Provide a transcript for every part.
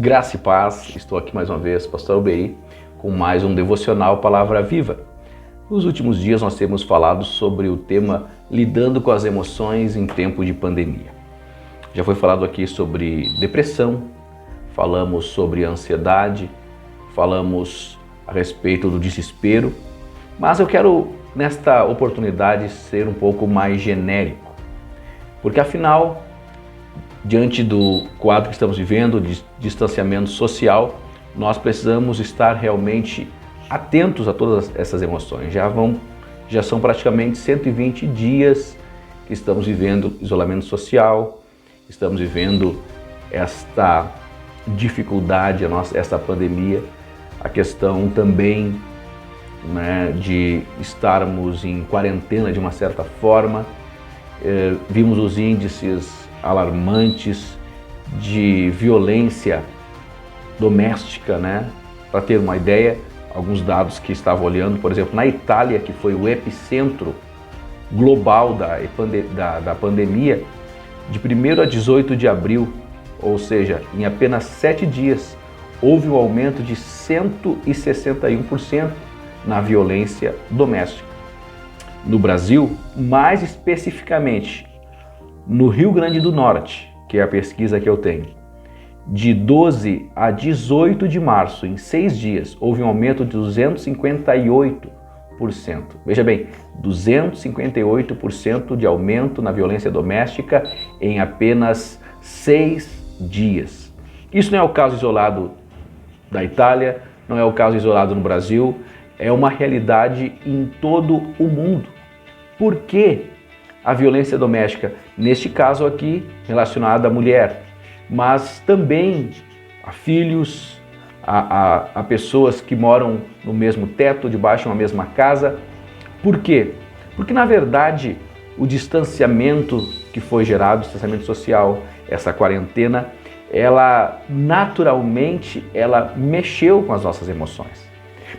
Graça e paz, estou aqui mais uma vez, Pastor Alberi, com mais um devocional Palavra Viva. Nos últimos dias nós temos falado sobre o tema lidando com as emoções em tempo de pandemia. Já foi falado aqui sobre depressão, falamos sobre ansiedade, falamos a respeito do desespero, mas eu quero nesta oportunidade ser um pouco mais genérico, porque afinal, diante do quadro que estamos vivendo, de distanciamento social, nós precisamos estar realmente atentos a todas essas emoções. Já são praticamente 120 dias que estamos vivendo isolamento social, estamos vivendo esta dificuldade, esta pandemia, a questão também, de estarmos em quarentena de uma certa forma. Vimos os índices alarmantes de violência doméstica, Para ter uma ideia, alguns dados que estava olhando, por exemplo, na Itália, que foi o epicentro global da pandemia, de 1º a 18 de abril, ou seja, em apenas 7 dias, houve um aumento de 161% na violência doméstica. No Brasil, mais especificamente, no Rio Grande do Norte, que é a pesquisa que eu tenho, de 12 a 18 de março, em 6 dias, houve um aumento de 258%. Veja bem, 258% de aumento na violência doméstica em apenas 6 dias. Isso não é o caso isolado da Itália, não é o caso isolado no Brasil, é uma realidade em todo o mundo. Por quê? A violência doméstica, neste caso aqui, relacionada à mulher, mas também a filhos, a pessoas que moram no mesmo teto, debaixo de uma mesma casa. Por quê? Porque, na verdade, o distanciamento que foi gerado, o distanciamento social, essa quarentena, ela naturalmente mexeu com as nossas emoções.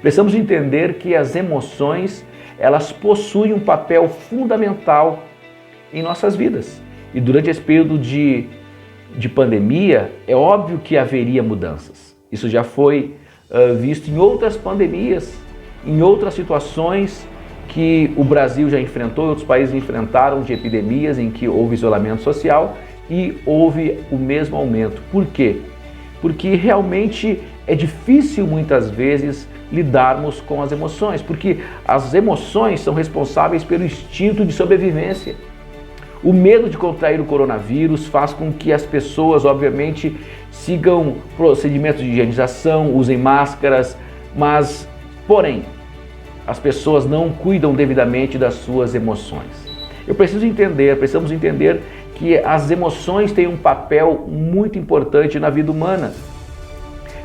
Precisamos entender que as emoções, elas possuem um papel fundamental em nossas vidas. E durante esse período de pandemia, é óbvio que haveria mudanças. Isso já foi visto em outras pandemias, em outras situações que o Brasil já enfrentou, outros países enfrentaram de epidemias em que houve isolamento social e houve o mesmo aumento. Por quê? Porque realmente é difícil muitas vezes lidarmos com as emoções, porque as emoções são responsáveis pelo instinto de sobrevivência. O medo de contrair o coronavírus faz com que as pessoas, obviamente, sigam procedimentos de higienização, usem máscaras, porém, as pessoas não cuidam devidamente das suas emoções. Precisamos entender que as emoções têm um papel muito importante na vida humana.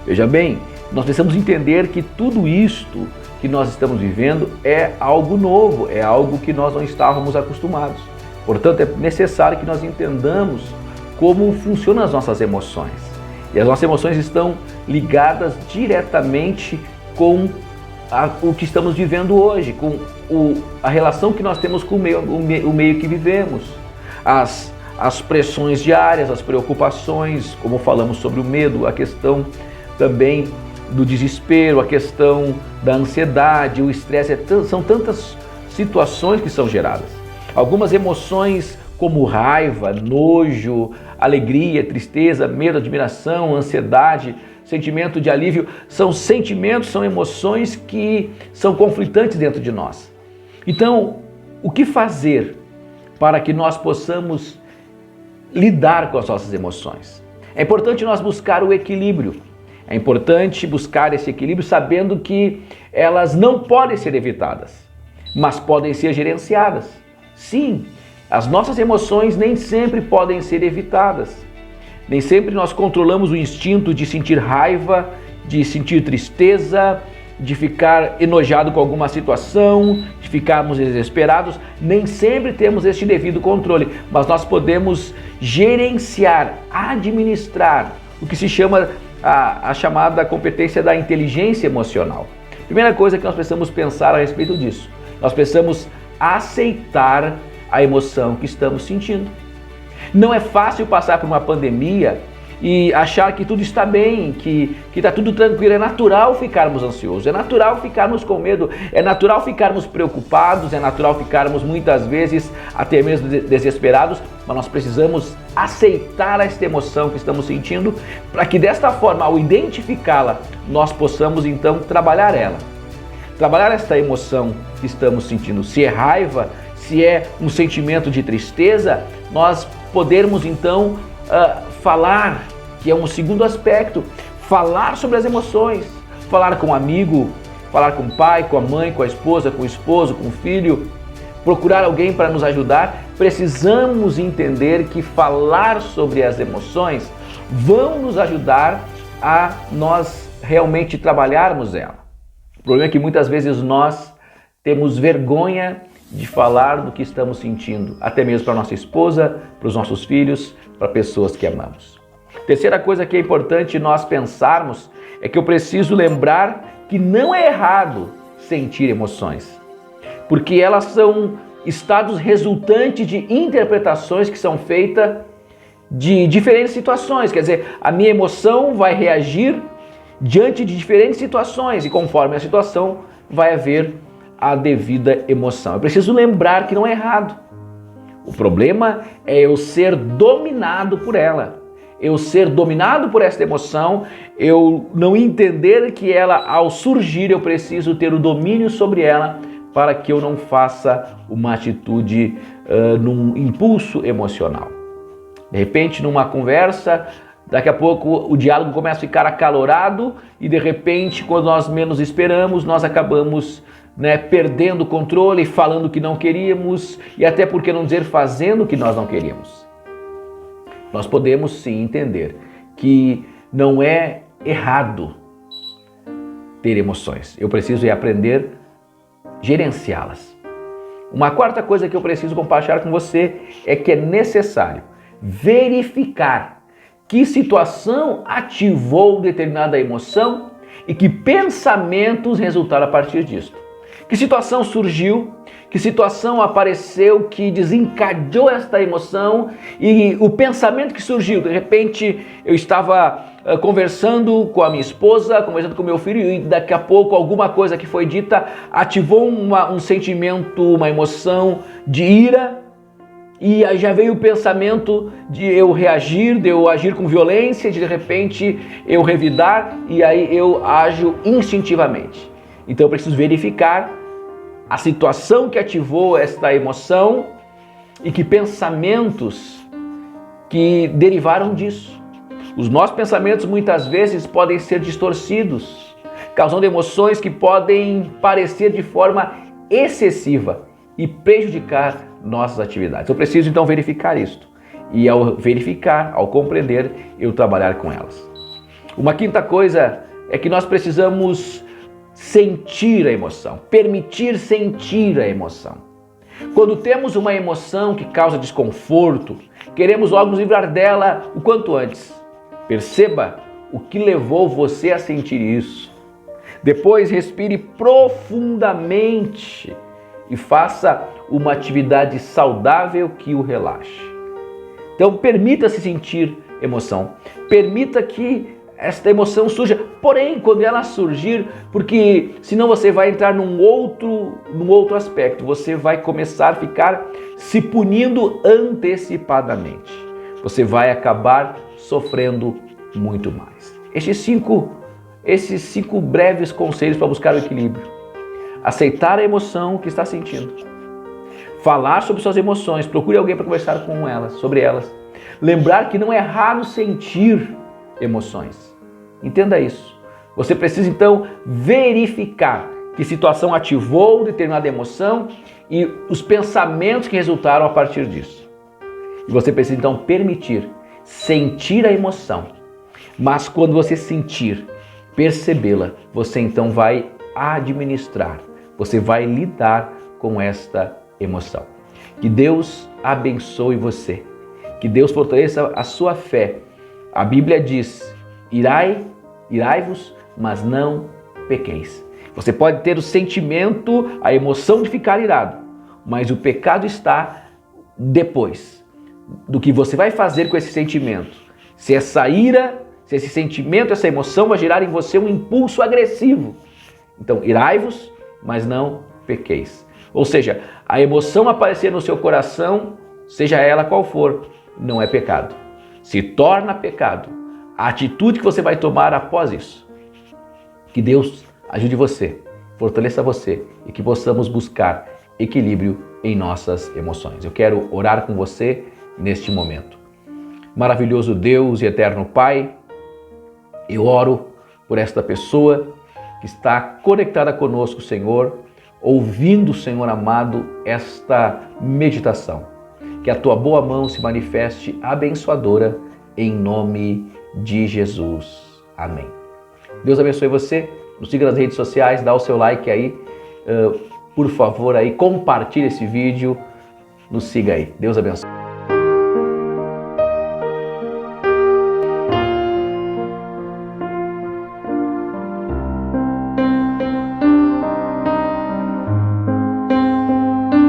Veja bem, nós precisamos entender que tudo isto que nós estamos vivendo é algo novo, é algo que nós não estávamos acostumados. Portanto, é necessário que nós entendamos como funcionam as nossas emoções. E as nossas emoções estão ligadas diretamente com o que estamos vivendo hoje, com a relação que nós temos com o meio que vivemos, as pressões diárias, as preocupações, como falamos sobre o medo, a questão também do desespero, a questão da ansiedade, o estresse, são tantas situações que são geradas. Algumas emoções como raiva, nojo, alegria, tristeza, medo, admiração, ansiedade, sentimento de alívio, são sentimentos, são emoções que são conflitantes dentro de nós. Então, o que fazer para que nós possamos lidar com as nossas emoções? É importante nós buscar o equilíbrio. É importante buscar esse equilíbrio sabendo que elas não podem ser evitadas, mas podem ser gerenciadas. Sim, as nossas emoções nem sempre podem ser evitadas. Nem sempre nós controlamos o instinto de sentir raiva, de sentir tristeza, de ficar enojado com alguma situação, de ficarmos desesperados. Nem sempre temos este devido controle, mas nós podemos gerenciar, administrar o que se chama a chamada competência da inteligência emocional. Primeira coisa que nós precisamos pensar a respeito disso, nós precisamos aceitar a emoção que estamos sentindo. Não é fácil passar por uma pandemia e achar que tudo está bem, que está tudo tranquilo. É natural ficarmos ansiosos, é natural ficarmos com medo, é natural ficarmos preocupados, é natural ficarmos muitas vezes até mesmo desesperados, mas nós precisamos aceitar esta emoção que estamos sentindo para que desta forma, ao identificá-la, nós possamos então trabalhar ela. Trabalhar esta emoção que estamos sentindo, se é raiva, se é um sentimento de tristeza, nós podermos então falar, que é um segundo aspecto, falar sobre as emoções, falar com o amigo, falar com o pai, com a mãe, com a esposa, com o esposo, com o filho, procurar alguém para nos ajudar. Precisamos entender que falar sobre as emoções vão nos ajudar a nós realmente trabalharmos ela. O problema é que muitas vezes nós temos vergonha de falar do que estamos sentindo, até mesmo para nossa esposa, para os nossos filhos, para pessoas que amamos. Terceira coisa que é importante nós pensarmos é que eu preciso lembrar que não é errado sentir emoções, porque elas são estados resultantes de interpretações que são feitas de diferentes situações. Quer dizer, a minha emoção vai reagir diante de diferentes situações e conforme a situação vai haver a devida emoção. Eu preciso lembrar que não é errado. O problema é eu ser dominado por ela. Eu ser dominado por esta emoção, eu não entender que ela, ao surgir, eu preciso ter o domínio sobre ela para que eu não faça uma atitude num impulso emocional. De repente, numa conversa, daqui a pouco o diálogo começa a ficar acalorado e de repente, quando nós menos esperamos, nós acabamos perdendo o controle, falando o que não queríamos e até por que não dizer fazendo o que nós não queríamos. Nós podemos sim entender que não é errado ter emoções. Eu preciso aprender a gerenciá-las. Uma quarta coisa que eu preciso compartilhar com você é que é necessário verificar que situação ativou determinada emoção e que pensamentos resultaram a partir disso. Que situação surgiu, que situação apareceu que desencadeou esta emoção e o pensamento que surgiu. De repente eu estava conversando com a minha esposa, conversando com o meu filho e daqui a pouco alguma coisa que foi dita ativou um sentimento, uma emoção de ira e aí já veio o pensamento de eu reagir, de eu agir com violência, de repente eu revidar e aí eu ajo instintivamente. Então eu preciso verificar a situação que ativou esta emoção e que pensamentos que derivaram disso. Os nossos pensamentos muitas vezes podem ser distorcidos, causando emoções que podem parecer de forma excessiva e prejudicar nossas atividades. Eu preciso então verificar isto e ao verificar, ao compreender, eu trabalhar com elas. Uma quinta coisa é que nós precisamos sentir a emoção, permitir sentir a emoção. Quando temos uma emoção que causa desconforto, queremos logo nos livrar dela o quanto antes. Perceba o que levou você a sentir isso. Depois respire profundamente e faça uma atividade saudável que o relaxe. Então permita-se sentir emoção, permita que esta emoção surja, porém quando ela surgir, porque senão você vai entrar num outro aspecto, você vai começar a ficar se punindo antecipadamente, você vai acabar sofrendo muito mais. Esses cinco breves conselhos para buscar o equilíbrio: aceitar a emoção que está sentindo, falar sobre suas emoções, procure alguém para conversar com elas, sobre elas, lembrar que não é errado sentir emoções. Entenda isso. Você precisa então verificar que situação ativou determinada emoção e os pensamentos que resultaram a partir disso. E você precisa então permitir sentir a emoção. Mas quando você sentir, percebê-la, você então vai administrar, você vai lidar com esta emoção. Que Deus abençoe você. Que Deus fortaleça a sua fé. A Bíblia diz: irai-vos, mas não pequeis. Você pode ter o sentimento, a emoção de ficar irado, mas o pecado está depois do que você vai fazer com esse sentimento. Se essa ira, se esse sentimento, essa emoção vai gerar em você um impulso agressivo. Então, irai-vos, mas não pequeis. Ou seja, a emoção aparecer no seu coração, seja ela qual for, não é pecado. Se torna pecado a atitude que você vai tomar após isso. Que Deus ajude você, fortaleça você e que possamos buscar equilíbrio em nossas emoções. Eu quero orar com você neste momento. Maravilhoso Deus e eterno Pai, eu oro por esta pessoa que está conectada conosco, Senhor, ouvindo, Senhor amado, esta meditação. Que a tua boa mão se manifeste abençoadora em nome de Jesus. Amém. Deus abençoe você. Nos siga nas redes sociais, dá o seu like aí. Por favor, aí, compartilhe esse vídeo. Nos siga aí. Deus abençoe.